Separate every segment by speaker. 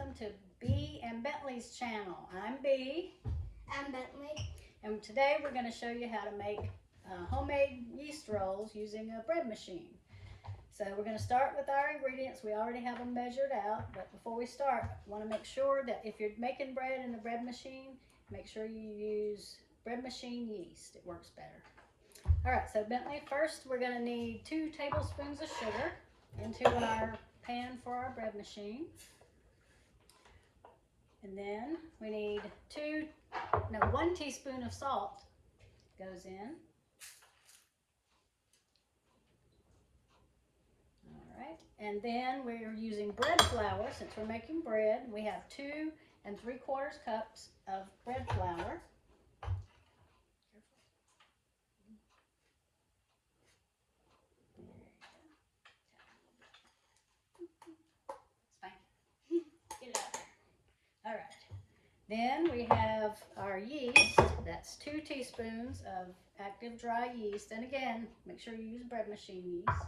Speaker 1: welcome to B and Bentley's channel. I'm B.
Speaker 2: I'm Bentley.
Speaker 1: And today we're going to show you how to make homemade yeast rolls using a bread machine. So we're going to start with our ingredients. We already have them measured out, but before we start, I want to make sure that if you're making bread in the bread machine, make sure you use bread machine yeast. It works better. All right, so Bentley, first we're going to need 2 tablespoons of sugar into our pan for our bread machine. And then we need 1 teaspoon of salt goes in. All right, and then we're using bread flour. Since we're making bread, we have 2 3/4 cups of bread flour. Get it out there. All right. Then we have our yeast. That's 2 teaspoons of active dry yeast. And again, make sure you use bread machine yeast.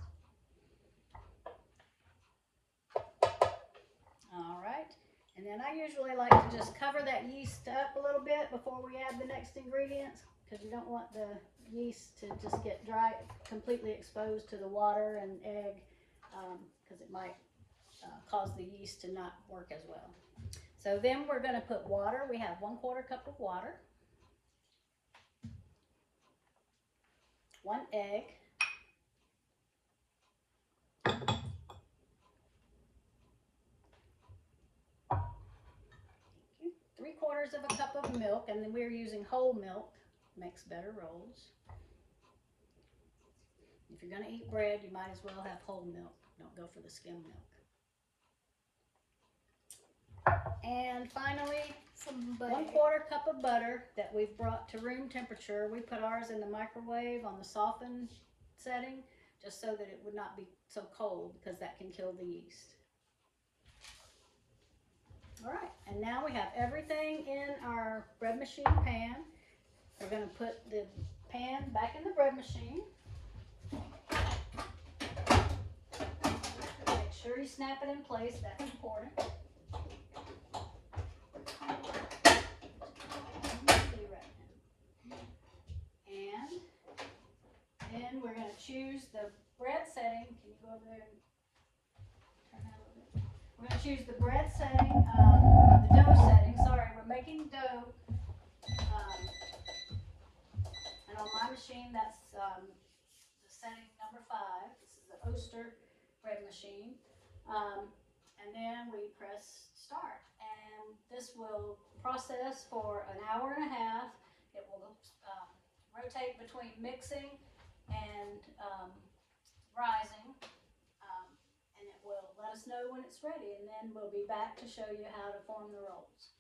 Speaker 1: All right. And then I usually like to just cover that yeast up a little bit before we add the next ingredients, because you don't want the yeast to just get dry, completely exposed to the water and egg, because it might cause the yeast to not work as well. So then we're going to put water. We have 1/4 cup of water, 1 egg, 3/4 of a cup of milk, and then we're using whole milk. Makes better rolls. If you're going to eat bread, you might as well have whole milk. Don't go for the skim milk. And finally,
Speaker 2: some butter.
Speaker 1: 1/4 cup of butter that we've brought to room temperature. We put ours in the microwave on the soften setting, just so that it would not be so cold, because that can kill the yeast. All right, and now we have everything in our bread machine pan. We're going to put the pan back in the bread machine. Make sure you snap it in place, that's important. And then we're going to choose the bread setting. Can you go over there and turn that a little bit? We're going to choose the bread setting, the dough setting. Sorry, we're making dough. And on my machine, that's the setting number 5. This is the Oster bread machine. And then we press start. And this will process for an hour and a half. It will rotate between mixing and rising, and it will let us know when it's ready, and then we'll be back to show you how to form the rolls.